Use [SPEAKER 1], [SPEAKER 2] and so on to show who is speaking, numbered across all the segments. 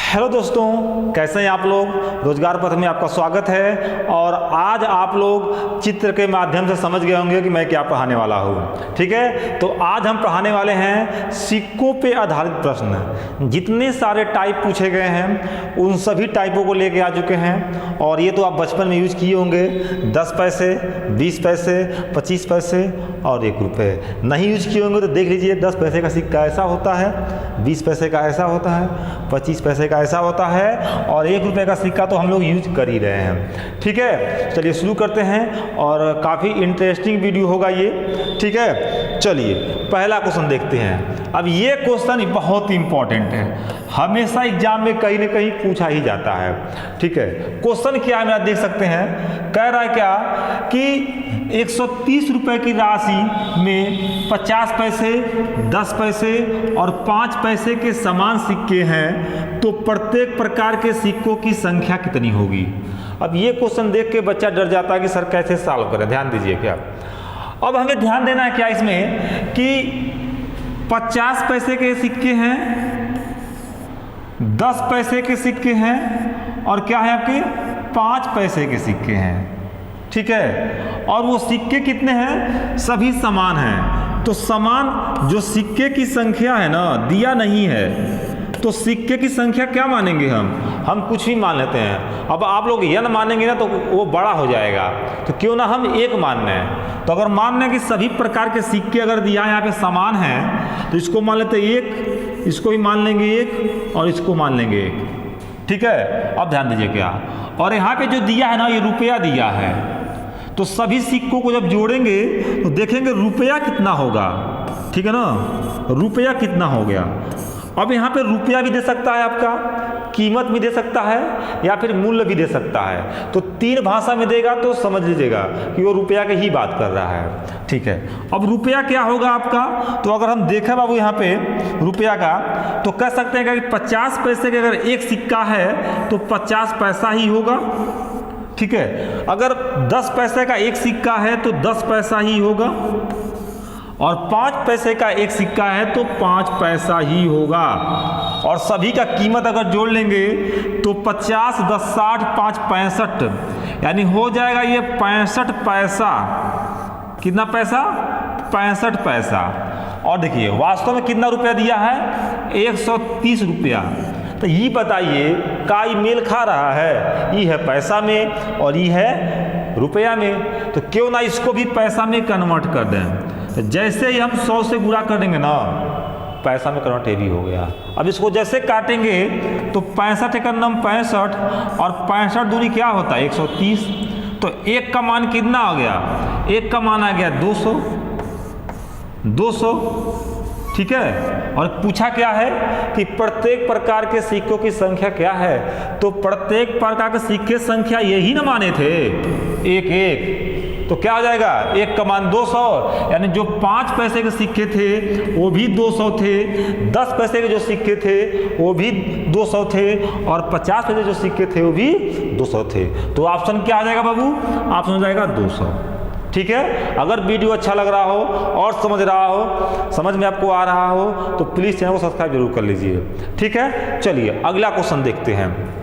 [SPEAKER 1] Hello दोस्तों, कैसे हैं आप लोग। रोजगार पथ में आपका स्वागत है। और आज आप लोग चित्र के माध्यम से समझ गए होंगे कि मैं क्या पढ़ाने वाला हूँ। ठीक है, तो आज हम पढ़ाने वाले हैं सिक्कों पे आधारित प्रश्न। जितने सारे टाइप पूछे गए हैं उन सभी टाइपों को लेके आ चुके हैं। और ये तो आप बचपन में यूज किए होंगे, 10 पैसे, 20 पैसे, 25 पैसे और 1 रुपये। नहीं यूज किए होंगे तो देख लीजिए, 10 पैसे का सिक्का ऐसा होता है, 20 पैसे का ऐसा होता है, 25 पैसे का ऐसा होता है और 1 रुपये का सिक्का तो हम लोग यूज कर ही रहे हैं। ठीक है, चलिए शुरू करते हैं और काफ़ी इंटरेस्टिंग वीडियो होगा ये। ठीक है, चलिए पहला क्वेश्चन देखते हैं। अब ये क्वेश्चन बहुत इंपॉर्टेंट है, हमेशा एग्जाम में कहीं ना कहीं पूछा ही जाता है। ठीक है, क्वेश्चन क्या है आप देख सकते हैं। कह रहा है क्या कि 130 रुपये की राशि में 50 पैसे, 10 पैसे और 5 पैसे के समान सिक्के हैं, तो प्रत्येक प्रकार के सिक्कों की संख्या कितनी होगी। अब ये क्वेश्चन देख के बच्चा डर जाता है कि सर कैसे सॉल्व करें। ध्यान दीजिए क्या, अब हमें ध्यान देना है क्या इसमें कि 50 पैसे के सिक्के हैं, 10 पैसे के सिक्के हैं और क्या है आपके 5 पैसे के सिक्के हैं। ठीक है, और वो सिक्के कितने हैं, सभी समान हैं। तो समान जो सिक्के की संख्या है ना, दिया नहीं है, तो सिक्के की संख्या क्या मानेंगे हम कुछ भी मान लेते हैं। अब आप लोग n मानेंगे ना तो वो बड़ा हो जाएगा, तो क्यों ना हम 1 मान लें। तो अगर मान लें कि सभी प्रकार के सिक्के अगर दिया यहाँ पे समान हैं, तो इसको मान लेते हैं 1, इसको भी मान लेंगे 1 और इसको मान लेंगे 1। ठीक है, अब ध्यान दीजिए क्या, और यहाँ पे जो दिया है ना, ये रुपया दिया है, तो सभी सिक्कों को जब जोड़ेंगे तो देखेंगे रुपया कितना होगा। ठीक है ना, रुपया कितना हो गया। अब यहाँ पे रुपया भी दे सकता है, आपका कीमत भी दे सकता है या फिर मूल्य भी दे सकता है। तो 3 भाषा में देगा तो समझ लीजिएगा कि वो रुपया की ही बात कर रहा है। ठीक है, अब रुपया क्या होगा आपका, तो अगर हम देखें बाबू यहाँ पे रुपया का, तो कह सकते हैं कि 50 पैसे का अगर एक सिक्का है तो 50 पैसा ही होगा। ठीक है, अगर 10 पैसे का एक सिक्का है तो 10 पैसा ही होगा, और 5 पैसे का एक सिक्का है तो 5 पैसा ही होगा। और सभी का कीमत अगर जोड़ लेंगे तो 50, 10, 60, 5, 65, यानी हो जाएगा ये 65 पैसा। कितना पैसा, 65 पैसा। और देखिए वास्तव में कितना रुपया दिया है, 130 रुपया। तो ये बताइए का ये मेल खा रहा है, ये है पैसा में और ये है रुपया में, तो क्यों ना इसको भी पैसा में कन्वर्ट कर दें। तो जैसे ही हम 100 से गुणा कर देंगे ना, पैसा में कन्वर्ट ये भी हो गया। अब इसको जैसे काटेंगे तो 65 का नाम 65 और 65 दूनी क्या होता है 130। तो 1 का मान कितना आ गया, 1 का मान आ गया 200। ठीक है, और पूछा क्या है कि प्रत्येक प्रकार के सिक्कों की संख्या क्या है, तो प्रत्येक प्रकार के सिक्के संख्या यही ना माने थे 1, तो क्या हो जाएगा 1 का मान 200, यानी जो 5 पैसे के सिक्के थे वो भी 200 थे, 10 पैसे के जो सिक्के थे वो भी 200 थे और 50 पैसे जो सिक्के थे वो भी 200 थे। तो ऑप्शन क्या आ जाएगा बाबू, ऑप्शन हो जाएगा 200। ठीक है, अगर वीडियो अच्छा लग रहा हो और समझ में आपको आ रहा हो तो प्लीज़ चैनल को सब्सक्राइब जरूर कर लीजिए। ठीक है, चलिए अगला क्वेश्चन देखते हैं।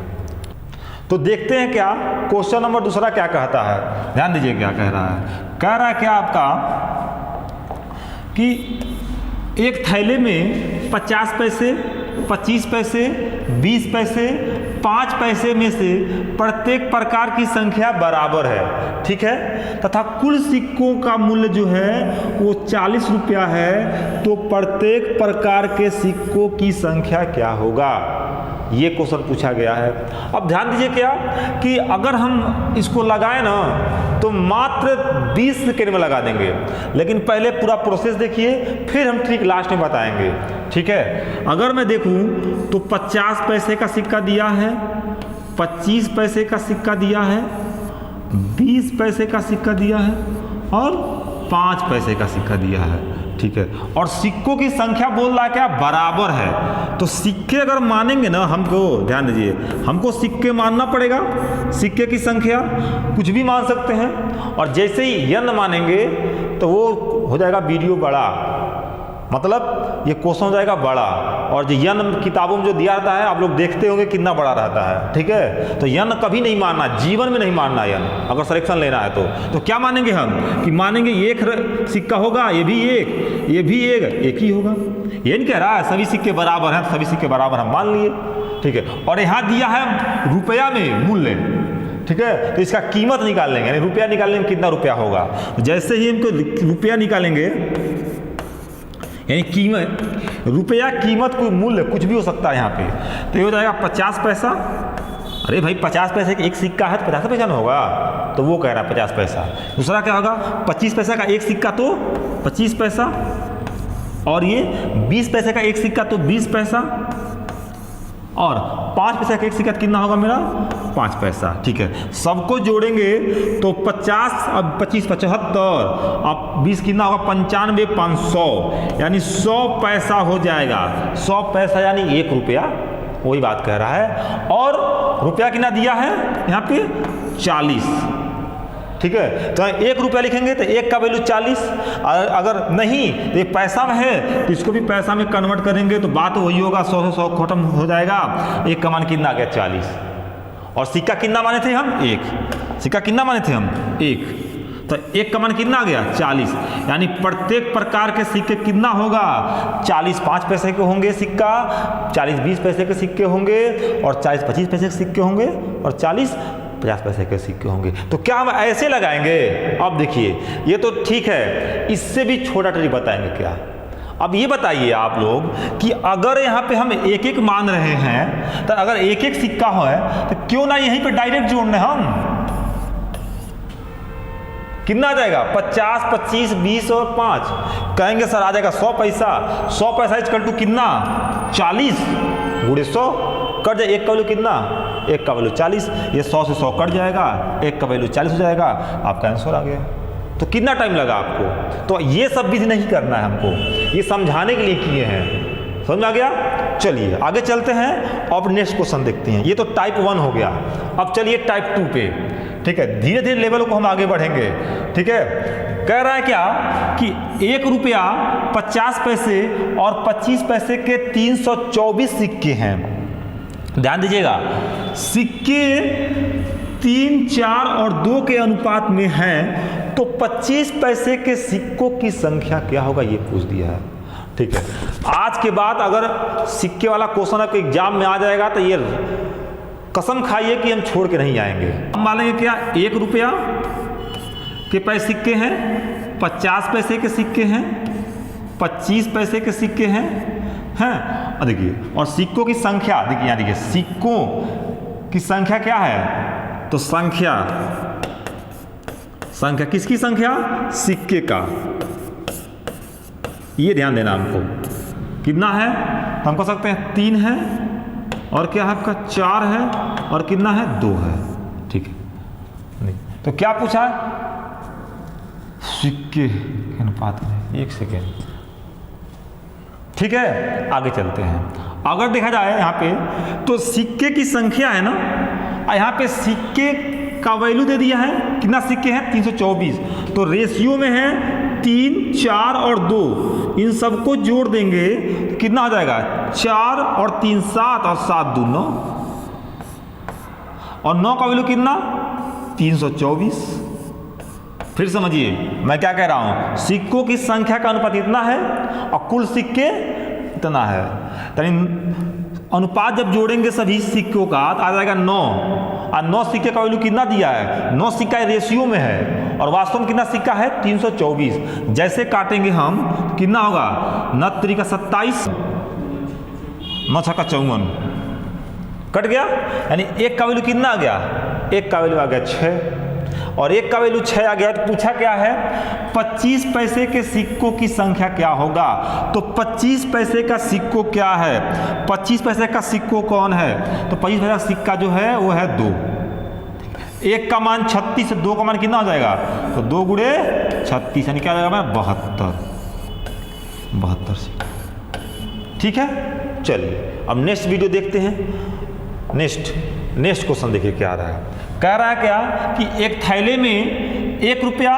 [SPEAKER 1] तो देखते हैं क्या क्वेश्चन नंबर दूसरा क्या कहता है। ध्यान दीजिए क्या कह रहा है। कह रहा है क्या आपका कि एक थैले में 50 पैसे, 25 पैसे, 20 पैसे, 5 पैसे में से प्रत्येक प्रकार की संख्या बराबर है। ठीक है, तथा कुल सिक्कों का मूल्य जो है वो 40 रुपया है, तो प्रत्येक प्रकार के सिक्कों की संख्या क्या होगा। ये क्वेश्चन पूछा गया है। अब ध्यान दीजिए क्या कि अगर हम इसको लगाएं ना तो मात्र 20 सेकेंड में लगा देंगे, लेकिन पहले पूरा प्रोसेस देखिए, फिर हम ठीक लास्ट में बताएंगे। ठीक है, अगर मैं देखूं तो 50 पैसे का सिक्का दिया है, 25 पैसे का सिक्का दिया है, 20 पैसे का सिक्का दिया है और 5 पैसे का सिक्का दिया है। ठीक है, और सिक्कों की संख्या बोल रहा है क्या, बराबर है। तो सिक्के अगर मानेंगे ना, हमको ध्यान दीजिए, हमको सिक्के मानना पड़ेगा। सिक्के की संख्या कुछ भी मान सकते हैं, और जैसे ही n मानेंगे तो वो हो जाएगा वीडियो बड़ा, मतलब ये क्वेश्चन हो जाएगा बड़ा, और जो यन किताबों में जो दिया रहता है आप लोग देखते होंगे कितना बड़ा रहता है, ठीक है। तो यन कभी नहीं मानना, जीवन में नहीं मानना यन, अगर सिलेक्शन लेना है तो क्या मानेंगे हम कि मानेंगे एक सिक्का होगा, ये भी एक, ये भी एक ही होगा। ये नहीं कह रहा है सभी सिक्के बराबर हैं, सभी सिक्के बराबर हम मान लिए, ठीक है। और यहाँ दिया है रुपया में मूल्य, ठीक है, तो इसका कीमत निकाल लेंगे, यानी रुपया निकालने में कितना रुपया होगा। जैसे ही हमको रुपया निकालेंगे, यानी कीमत, रुपया कीमत कोई मूल्य कुछ भी हो सकता है यहाँ पे, तो ये हो जाएगा 50 पैसा। अरे भाई 50 पैसे का एक सिक्का है तो 50 पैसा ना होगा, तो वो कह रहा है 50 पैसा। दूसरा क्या होगा, 25 पैसा का एक सिक्का तो 25 पैसा, और ये 20 पैसे का एक सिक्का तो 20 पैसा, और 5 पैसा का एक सिक्का कितना होगा मेरा 5 पैसा, ठीक है। सबको जोड़ेंगे तो 50, अब 25 75, अब 20 कितना होगा 95 500, यानी 100 पैसा हो जाएगा। 100 पैसा यानी 1 रुपया, वही बात कह रहा है। और रुपया कितना दिया है यहाँ पे 40, ठीक है। तो 1 रुपया लिखेंगे तो 1 का वैल्यू 40, अगर नहीं तो ये पैसा में है तो इसको भी पैसा में कन्वर्ट करेंगे तो बात वही होगा, 100 से 100 खत्म हो जाएगा। 1 का मान कितना आ गया 40, और सिक्का कितना माने थे हम 1, सिक्का कितना माने थे हम 1, तो 1 का मान कितना आ गया 40, यानी प्रत्येक प्रकार के सिक्के कितना होगा 40 5 पैसे के होंगे सिक्का, 40 20 पैसे के सिक्के होंगे, और 40 25 पैसे के सिक्के होंगे, और 40 50 पैसे के सिक्के होंगे। तो क्या हम ऐसे लगाएंगे? अब देखिए ये तो ठीक है, इससे भी छोटा ट्रिक बताएंगे क्या। अब ये बताइए आप लोग कि अगर यहाँ पे हम एक एक मान रहे हैं, तो अगर एक एक सिक्का है तो क्यों ना यहीं पे डायरेक्ट जोड़ने हम, कितना आ जाएगा 50 25 20 और 5, कहेंगे सर आ जाएगा 100 पैसा। 100 पैसा इक्वल टू कितना 40 गुणे 100, कट जाए 1 का वैल्यू कितना, 1 का वैल्यू 40, ये 100 से 100 कट जाएगा, 1 का वैल्यू 40 हो जाएगा, आपका आंसर आ गया। तो कितना टाइम लगा आपको? तो ये सब विधि नहीं करना है हमको, ये समझाने के लिए किए हैं, समझ आ गया। चलिए आगे चलते हैं, अब नेक्स्ट क्वेश्चन देखते हैं। ये तो टाइप 1 हो गया, अब चलिए टाइप 2 पे, ठीक है। धीरे धीरे लेवल को हम आगे बढ़ेंगे, ठीक है। कह रहा है क्या कि 1 रुपया 50 पैसे और 25 पैसे के 324 सिक्के हैं। ध्यान दीजिएगा, सिक्के 3 4 और 2 के अनुपात में हैं, तो 25 पैसे के सिक्कों की संख्या क्या होगा ये पूछ दिया है, ठीक है। आज के बाद अगर सिक्के वाला क्वेश्चन आपके एग्जाम में आ जाएगा तो ये कसम खाइए कि हम छोड़ के नहीं आएंगे। हम मानेंगे क्या 1 रुपया के पैसे सिक्के हैं, 50 पैसे के सिक्के हैं, 25 पैसे के सिक्के हैं, हैं। देखिए, और सिक्कों की संख्या देखिए, यहाँ देखिए सिक्कों की संख्या क्या है, तो संख्या किसकी संख्या, सिक्के का, ये ध्यान देना हमको। कितना है तो हम कह सकते हैं 3 है, और क्या है आपका 4 है, और कितना है 2 है, ठीक है। नहीं तो क्या पूछा, सिक्के के अनुपात में, 1 सेकेंड, ठीक है। आगे चलते हैं। अगर देखा जाए यहाँ पे तो सिक्के की संख्या है ना, यहाँ पे सिक्के का वैल्यू दे दिया है, कितना सिक्के हैं 324, तो रेशियो में है 3 4 और 2, इन सबको जोड़ देंगे तो कितना हो जाएगा 4 और 3 7, और 7 2 9, और 9 का वैल्यू कितना 324। फिर समझिए मैं क्या कह रहा हूं, सिक्कों की संख्या का अनुपात इतना है और कुल सिक्के इतना है, यानी अनुपात जब जोड़ेंगे सभी सिक्कों का तो आ जाएगा 9, और 9 सिक्के का वैल्यू कितना दिया है, 9 सिक्का रेशियो में है, और वास्तव में कितना सिक्का है 324। जैसे काटेंगे हम कितना होगा 9 3 का 27, 9 6 का 54, कट गया, यानी 1 का वैल्यू कितना आ गया, 1 का वैल्यू आ गया 6, और 1 का वैल्यू 6 आ गया। तो पूछा क्या है 25 पैसे के सिक्कों की संख्या क्या होगा, तो 25 पैसे का सिक्को क्या है, 25 पैसे का सिक्को कौन है, तो 25 पैसे का सिक्का जो है वो है 2, 1 का मान 36, 2 का मान कितना हो जाएगा, तो 2 गुणे 36, यानी क्या आ जाएगा 72 सिक्के, ठीक है। चलिए अब नेक्स्ट वीडियो देखते हैं। नेक्स्ट क्वेश्चन देखिए क्या आ रहा है। कह रहा है क्या कि एक थैले में 1 रुपया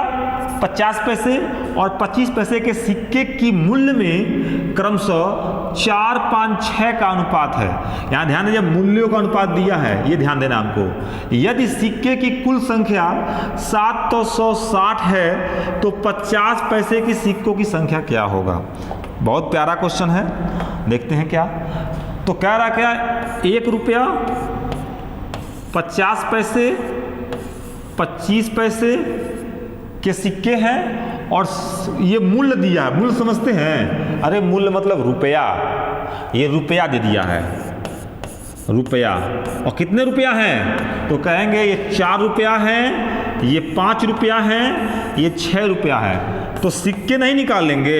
[SPEAKER 1] 50 पैसे और 25 पैसे के सिक्के की मूल्य में क्रमशः 4, 5, 6 का अनुपात है। यहाँ ध्यान दीजिए, मूल्यों का अनुपात दिया है, ये ध्यान देना हमको। यदि सिक्के की कुल संख्या 760 है तो 50 पैसे की सिक्कों की संख्या क्या होगा? बहुत प्यारा क्वेश्चन है, देखते हैं क्या। तो कह रहा क्या, 1 रुपया 50 पैसे 25 पैसे के सिक्के हैं और ये मूल्य दिया है। मूल्य समझते हैं? अरे मूल्य मतलब रुपया, ये रुपया दे दिया है, रुपया। और कितने रुपया हैं? तो कहेंगे ये 4 रुपया है, ये 5 रुपया है, ये 6 रुपया है। तो सिक्के नहीं निकालेंगे,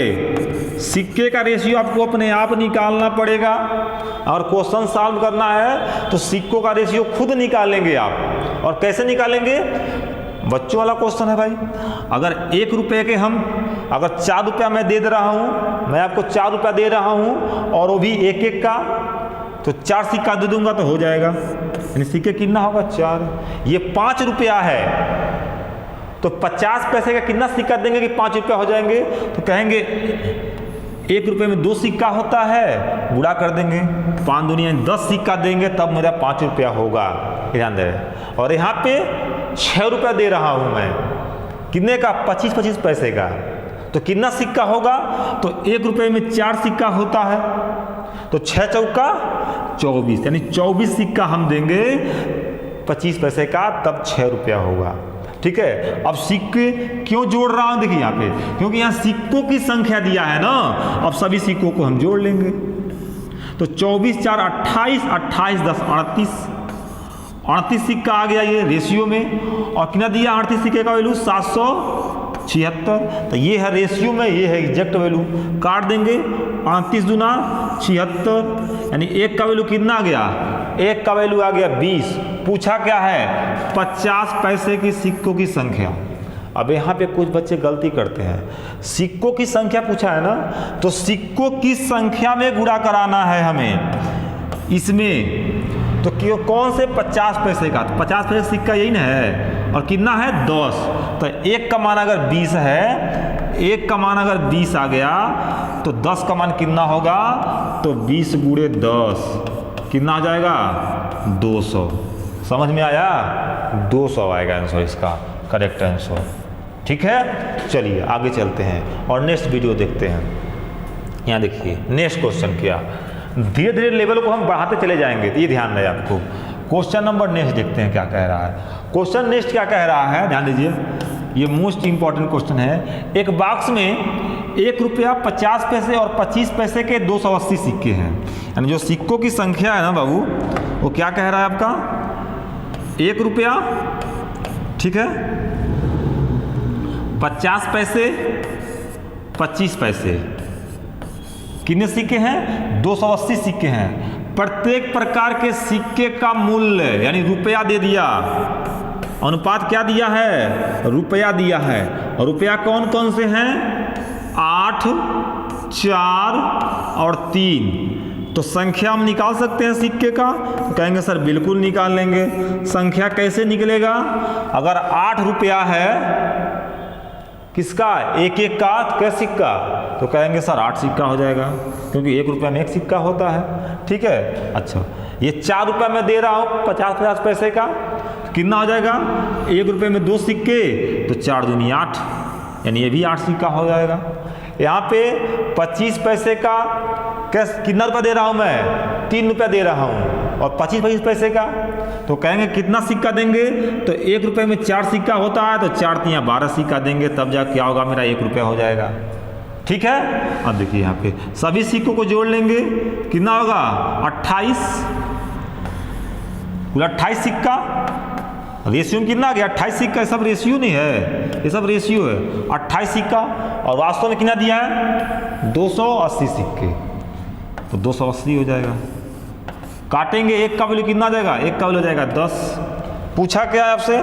[SPEAKER 1] सिक्के का रेशियो आपको अपने आप निकालना पड़ेगा। और क्वेश्चन सॉल्व करना है तो सिक्कों का रेशियो खुद निकालेंगे आप। और कैसे निकालेंगे? बच्चों वाला क्वेश्चन है भाई। अगर 1 रुपये के हम, अगर 4 रुपया मैं दे रहा हूँ, मैं आपको 4 रुपया दे रहा हूँ और वो भी 1-1 का, तो 4 सिक्का दे दूंगा तो हो जाएगा। यानी सिक्के कितना होगा? 4। ये 5 रुपया है तो 50 पैसे का कितना सिक्का देंगे कि 5 रुपया हो जाएंगे? तो कहेंगे 1 रुपये में 2 सिक्का होता है, गुणा कर देंगे, 5 दुनिया 10 सिक्का देंगे तब मेरा 5 रुपया होगा। ध्यान दें। और यहाँ पे 6 रुपया दे रहा हूँ मैं, कितने का? 25-25 पैसे का। तो कितना सिक्का होगा? तो 1 रुपये में 4 सिक्का होता है, तो 6 चौका 24, यानी 24 सिक्का हम देंगे 25 पैसे का, तब 6 रुपया होगा। ठीक है। अब सिक्के क्यों जोड़ रहा हूं? देखिए यहाँ पे, क्योंकि यहाँ सिक्कों की संख्या दिया है ना, अब सभी सिक्कों को हम जोड़ लेंगे। तो 24 4 28, 28 10 38, 38 सिक्का आ गया ये रेशियो में। और कितना दिया 38 सिक्के का वैल्यू? 776। तो ये है रेशियो में, ये है एग्जैक्ट वैल्यू। काट देंगे, 38 दूना 76, यानी 1 का वैल्यू कितना आ गया? 1 का वैल्यू आ गया 20। पूछा क्या है? 50 पैसे की सिक्कों की संख्या। अब यहाँ पे कुछ बच्चे गलती करते हैं, सिक्कों की संख्या पूछा है ना, तो सिक्कों की संख्या में गुणा कराना है हमें इसमें। तो क्यों, कौन से? 50 पैसे का। तो 50 पैसे सिक्का यही ना है, और कितना है? 10। तो 1 का मान अगर 20 है, 1 का मान अगर 20 आ गया तो 10 का मान कितना होगा? तो 20 गुणे 10 कितना आ जाएगा? 200। समझ में आया? 200 आएगा आंसर इसका, करेक्ट आंसर। ठीक है, चलिए आगे चलते हैं और नेक्स्ट वीडियो देखते हैं। यहाँ देखिए नेक्स्ट क्वेश्चन क्या, धीरे धीरे लेवल को हम बढ़ाते चले जाएंगे, तो ये ध्यान रहे आपको। क्वेश्चन नंबर नेक्स्ट देखते हैं क्या कह रहा है। क्वेश्चन नेक्स्ट क्या कह रहा है, ध्यान दीजिए, ये मोस्ट इंपॉर्टेंट क्वेश्चन है। एक बॉक्स में 1 रुपया 50 पैसे और 25 पैसे के 280 सिक्के हैं। यानी जो सिक्कों की संख्या है ना बाबू, वो क्या कह रहा है आपका? 1 रुपया, ठीक है, 50 पैसे 25 पैसे, कितने सिक्के हैं? 280 सिक्के हैं। प्रत्येक प्रकार के सिक्के का मूल्य यानी रुपया दे दिया, अनुपात क्या दिया है? रुपया दिया है। और रुपया कौन कौन से हैं? 8, 4 और 3। तो संख्या हम निकाल सकते हैं सिक्के का? तो कहेंगे सर बिल्कुल निकाल लेंगे। संख्या कैसे निकलेगा? अगर 8 रुपया है, किसका? 1-1 का, क्या सिक्का? तो कहेंगे सर 8 सिक्का हो जाएगा, क्योंकि 1 रुपया में 1 सिक्का होता है। ठीक है। अच्छा, ये 4 रुपया में दे रहा हूँ 50-50 पैसे का, तो कितना हो जाएगा? 1 रुपये में 2 सिक्के, तो 4 दूनी 8, यानी ये भी 8 सिक्का हो जाएगा। यहाँ पे 25 पैसे का कितना रुपया दे रहा हूँ मैं? 3 रुपया दे रहा हूँ। और 25 पैसे का, तो कहेंगे कितना सिक्का देंगे? तो 1 रुपये में 4 सिक्का होता है, तो 4 3 12 सिक्का देंगे, तब जा क्या होगा? मेरा 1 रुपया हो जाएगा। ठीक है। अब देखिए यहाँ पे सभी सिक्कों को जोड़ लेंगे, कितना होगा? 28, कुल 28 सिक्का। रेशियो में कितना आ गया? 28 सिक्का। सब रेशियो नहीं है, ये सब रेशियो है। 28 सिक्का, और वास्तव में कितना दिया है? 280 सिक्के, तो 280 हो जाएगा। काटेंगे, 1 का वैल्यू कितना आ जाएगा? 1 का वैल्यू जाएगा 10। पूछा क्या है आपसे?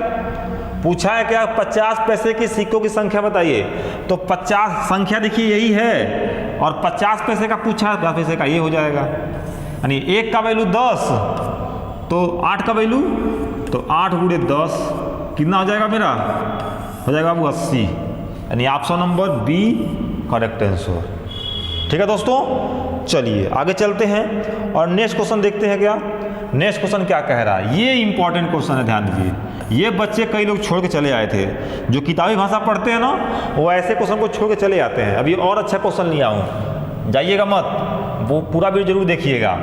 [SPEAKER 1] पूछा है क्या? 50 पैसे की सिक्कों की संख्या बताइए। तो 50 संख्या देखिए यही है, और 50 पैसे का पूछा है, 50 पैसे का ये हो जाएगा। यानी 1 का वैल्यू 10, तो 8 का वैल्यू, तो 8 गुणे 10 कितना हो जाएगा? मेरा हो जाएगा वो 80। यानी option number B correct answer. ठीक है दोस्तों, चलिए आगे चलते हैं और नेक्स्ट क्वेश्चन देखते हैं। क्या नेक्स्ट क्वेश्चन क्या कह रहा है, ये इंपॉर्टेंट क्वेश्चन है, ध्यान दीजिए। ये बच्चे कई लोग छोड़ के चले आए थे, जो किताबी भाषा पढ़ते हैं ना, वो ऐसे क्वेश्चन को छोड़ के चले जाते हैं। अभी और अच्छा क्वेश्चन लिया हूँ, जाइएगा मत, वो पूरा वीडियो जरूर देखिएगा।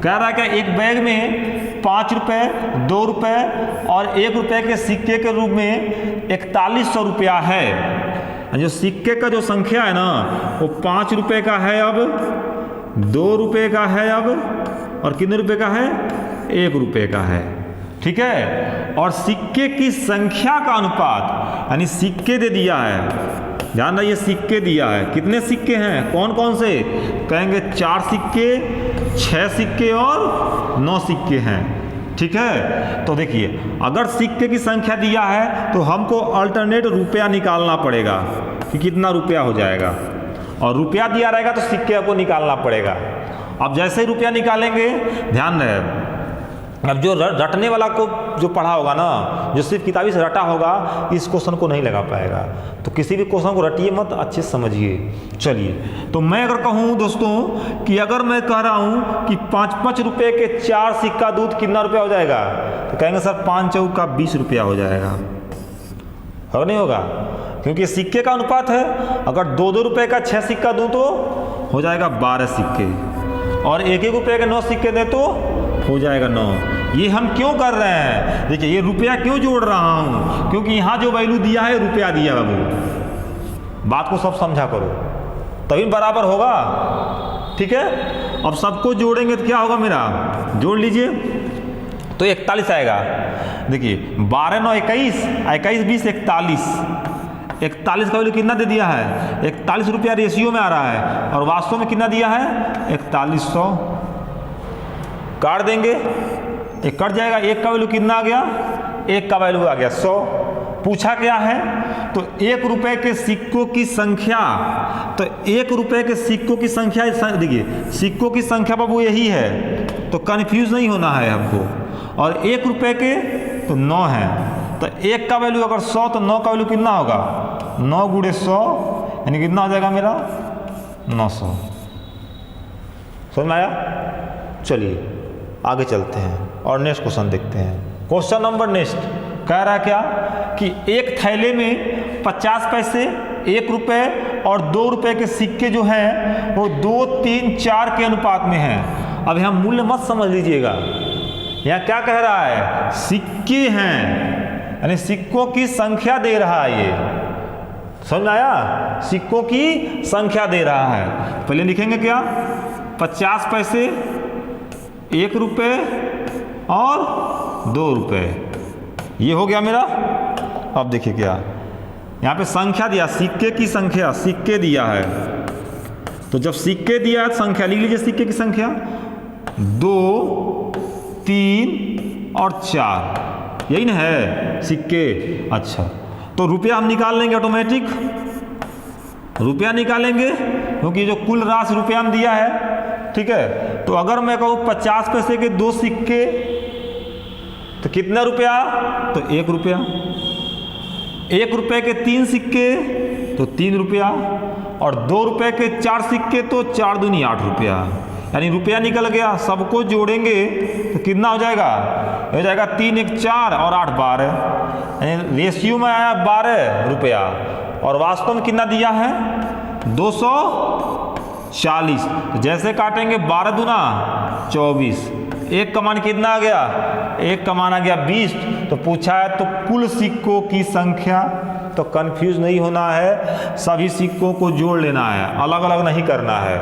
[SPEAKER 1] कह रहा है क्या, एक बैग में 5 रुपये, 2 रुपये और 1 रुपये के सिक्के के रूप में 4100 रुपया है। जो सिक्के का जो संख्या है ना, वो 5 रुपये का है अब, 2 रुपये का है अब, और कितने रुपये का है, 1 रुपये का है। ठीक है, और सिक्के की संख्या का अनुपात, यानी सिक्के दे दिया है, ध्यान रखिए सिक्के दिया है। कितने सिक्के हैं, कौन कौन से, कहेंगे 4 सिक्के, 6 सिक्के और 9 सिक्के हैं। ठीक है, तो देखिए अगर सिक्के की संख्या दिया है तो हमको अल्टरनेट रुपया निकालना पड़ेगा कि कितना रुपया हो जाएगा, और रुपया दिया रहेगा तो सिक्के को निकालना पड़ेगा। अब जैसे ही रुपया निकालेंगे, ध्यान रहे, अब जो रटने वाला को जो पढ़ा होगा ना, जो सिर्फ किताबी से रटा होगा, इस क्वेश्चन को नहीं लगा पाएगा। तो किसी भी क्वेश्चन को रटिए मत, अच्छे से समझिए। चलिए, तो मैं अगर कहूँ दोस्तों कि अगर मैं कह रहा हूँ कि 5-5 रुपये के 4 सिक्का दूध कितना रुपया हो जाएगा, तो कहेंगे सर 5 चौका 20 रुपया हो जाएगा। होगा नहीं होगा, क्योंकि सिक्के का अनुपात है। अगर 2-2 रुपये का 6 सिक्का दूँ तो हो जाएगा 12 सिक्के, और 1-1 रुपये के 9 सिक्के दें तो हो जाएगा 9। ये हम क्यों कर रहे हैं, देखिए ये रुपया क्यों जोड़ रहा हूँ, क्योंकि यहाँ जो वैल्यू दिया है रुपया दिया है। बाबू बात को सब समझा करो, तभी बराबर होगा। ठीक है, अब सबको जोड़ेंगे तो क्या होगा, मेरा जोड़ लीजिए तो 41 आएगा। देखिए 12 9 21, 21 20 41, 41 का वैल्यू कितना दे दिया है, 41 रुपया रेशियो में आ रहा है, और वास्तव में कितना दिया है, 4100। काट देंगे, एक कट जाएगा, 1 का वैल्यू कितना आ गया, 1 का वैल्यू आ गया 100। पूछा क्या है, तो 1 रुपये के सिक्कों की संख्या, तो 1 रुपये के सिक्कों की संख्या, देखिए सिक्कों की संख्या बाबू यही है, तो कंफ्यूज नहीं होना है हमको। और 1 रुपये के तो 9 है, तो 1 का वैल्यू अगर 100 तो 9 का वैल्यू कितना होगा, 9 × 100 यानी कितना हो जाएगा मेरा 900। समझ में आया। चलिए आगे चलते हैं और नेक्स्ट क्वेश्चन देखते हैं। क्वेश्चन नंबर नेक्स्ट कह रहा है क्या, कि एक थैले में 50 पैसे, 1 रुपये और 2 रुपये के सिक्के जो हैं वो 2, 3, 4 के अनुपात में हैं। अब यहाँ मूल्य मत समझ लीजिएगा, यहाँ क्या कह रहा है, सिक्के हैं, यानी सिक्कों की संख्या दे रहा है। ये समझ आया, सिक्कों की संख्या दे रहा है। पहले लिखेंगे क्या, 50 पैसे, 1 रुपये और 2 रुपये, ये हो गया मेरा। अब देखिए क्या, यहाँ पे संख्या दिया, सिक्के की संख्या, सिक्के दिया है, तो जब सिक्के दिया है संख्या लिख लीजिए, सिक्के की संख्या 2, 3 और 4, यही ना है सिक्के। अच्छा, तो रुपया हम निकाल लेंगे ऑटोमेटिक, रुपया निकालेंगे क्योंकि जो कुल राशि रुपया में दिया है। ठीक है, तो अगर मैं कहूँ 50 पैसे के 2 सिक्के तो कितना रुपया, तो 1 रुपया। 1 रुपये के 3 सिक्के तो 3 रुपया, और 2 रुपये के 4 सिक्के तो 4 दूनी 8 रुपया, यानी रुपया निकल गया। सबको जोड़ेंगे तो कितना हो जाएगा, हो जाएगा 3 1 4 और 8 12, यानी रेशियो में आया 12 रुपया, और वास्तव में कितना दिया है 240। तो जैसे काटेंगे 12 दूना 24, 1 का मान कितना आ गया, 1 का मान आ गया 20। तो पूछा है तो कुल सिक्कों की संख्या, तो कंफ्यूज नहीं होना है, सभी सिक्कों को जोड़ लेना है, अलग अलग नहीं करना है।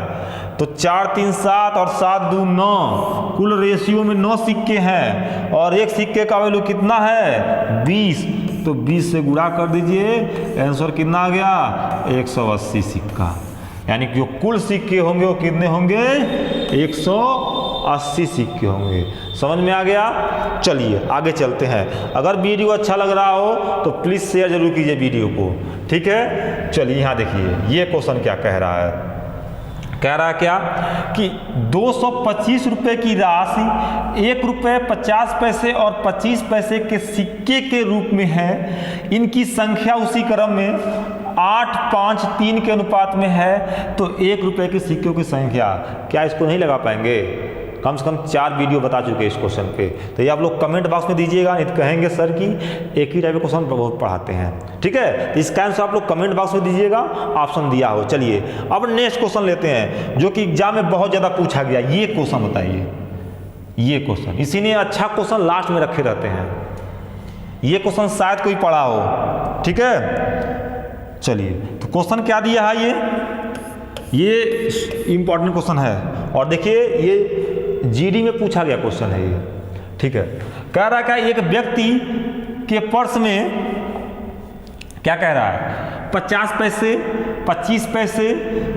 [SPEAKER 1] तो 4 3 7 और 7 2 9, कुल रेशियो में 9 सिक्के हैं, और 1 सिक्के का वैल्यू कितना है 20। तो 20 से गुणा कर दीजिए, आंसर कितना आ गया 180 सिक्का, यानी कि जो कुल सिक्के होंगे वो कितने होंगे 180 सिक्के होंगे। समझ में आ गया। चलिए आगे चलते हैं। अगर वीडियो अच्छा लग रहा हो तो प्लीज़ शेयर जरूर कीजिए वीडियो को, ठीक है। चलिए यहाँ देखिए ये क्वेश्चन क्या कह रहा है, कह रहा है क्या कि 225 रुपये की राशि 1 रुपये 50 पैसे और 25 पैसे के सिक्के के रूप में है, इनकी संख्या उसी क्रम में 8, 5, 3 के अनुपात में है तो 1 रुपये के सिक्कों की संख्या, क्या इसको नहीं लगा पाएंगे? कम से कम 4 वीडियो बता चुके इस क्वेश्चन पे। तो ये आप लोग कमेंट बॉक्स में दीजिएगा, नहीं तो कहेंगे सर कि एक ही टाइप के क्वेश्चन बहुत पढ़ाते हैं। ठीक है, तो इसका आंसर आप लोग कमेंट बॉक्स में दीजिएगा, ऑप्शन दिया हो। चलिए अब नेक्स्ट क्वेश्चन लेते हैं जो कि एग्जाम में बहुत ज़्यादा पूछा गया। ये क्वेश्चन बताइए, ये क्वेश्चन इसी ने अच्छा क्वेश्चन लास्ट में रखे रहते हैं। ये क्वेश्चन शायद कोई पढ़ा हो। ठीक है, चलिए तो क्वेश्चन क्या दिया है, ये इंपॉर्टेंट क्वेश्चन है और देखिए ये जीडी में पूछा गया क्वेश्चन है ये। ठीक है, कह रहा है क्या, एक व्यक्ति के पर्स में क्या कह रहा है, 50 पैसे 25 पैसे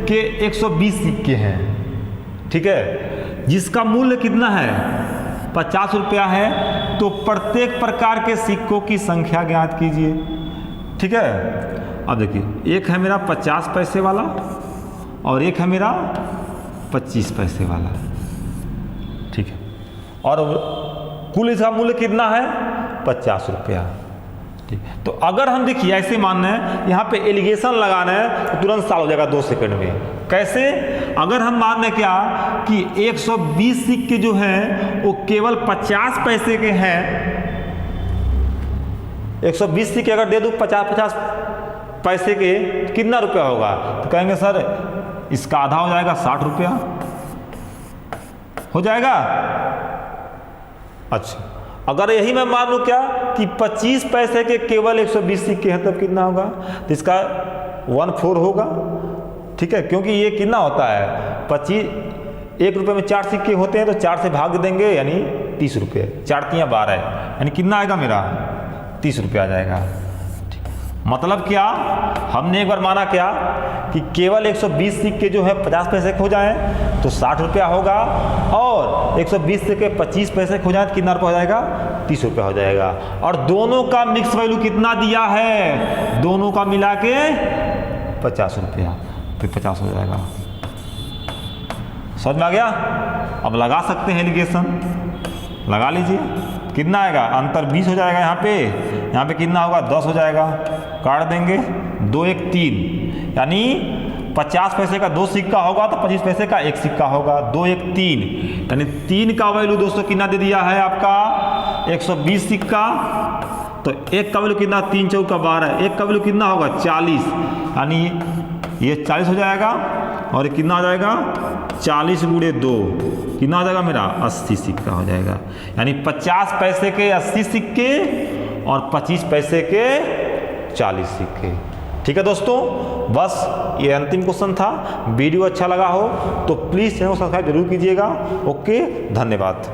[SPEAKER 1] के 120 सिक्के हैं। ठीक है, जिसका मूल्य कितना है, 50 रुपया है, तो प्रत्येक प्रकार के सिक्कों की संख्या ज्ञात कीजिए। ठीक है, अब देखिए एक है मेरा 50 पैसे वाला और एक है मेरा 25 पैसे वाला। ठीक है, और कुल इसका मूल्य कितना है, 50 रुपया। ठीक, तो अगर हम देखिए ऐसे मानना है, यहाँ पे एलिगेशन लगाना है तो तुरंत सॉल्व हो जाएगा 2 सेकंड में। कैसे, अगर हम मान लें क्या कि 120 सिक्के जो हैं वो केवल 50 पैसे के हैं, 120 सिक्के अगर दे दूँ 50-50 पैसे के, कितना रुपया होगा? तो कहेंगे सर इसका आधा हो जाएगा, 60 रुपया हो जाएगा। अच्छा, अगर यही मैं मान लूँ क्या कि 25 पैसे के केवल 120 सिक्के हैं, तब कितना होगा? तो इसका 1/4 होगा। ठीक है, क्योंकि ये कितना होता है, 1 रुपये में 4 सिक्के होते हैं, तो 4 से भाग देंगे यानी 30 रुपये, 4 तियाँ 12 यानी कितना आएगा मेरा, 30 रुपये आ जाएगा। मतलब क्या, हमने एक बार माना क्या कि केवल 120 सिक्के जो है 50 पैसे के हो जाएं तो 60 रुपया होगा, और 120 सिक्के 25 पैसे के हो जाए तो कितना रुपया हो जाएगा, 30 रुपया हो जाएगा। और दोनों का मिक्स वैल्यू कितना दिया है, दोनों का मिला के 50 रुपया, तो 50 हो जाएगा। समझ में आ गया? अब लगा सकते हैं एलिगेशन, लगा लीजिए। कितना आएगा, अंतर 20 हो जाएगा, यहाँ पे कितना होगा, 10 हो जाएगा, काट देंगे, 2 1 3, यानी 50 पैसे का 2 सिक्का होगा तो 25 पैसे का 1 सिक्का होगा, 2 1 3, यानी 3 का वैल्यू दोस्तों कितना दे दिया है आपका, 120 सिक्का। तो 1 का वैल्यू कितना, 3 चौका 12, 1 का वैल्यू कितना होगा, 40, यानी ये 40 हो जाएगा, और ये कितना हो जाएगा, 40 गुणे 2 कितना हो जाएगा मेरा, 80 सिक्का हो जाएगा। यानी 50 पैसे के 80 सिक्के और 25 पैसे के 40 सिक्के। ठीक है दोस्तों, बस ये अंतिम क्वेश्चन था। वीडियो अच्छा लगा हो तो प्लीज़ चैनल को सब्सक्राइब जरूर कीजिएगा। ओके, धन्यवाद।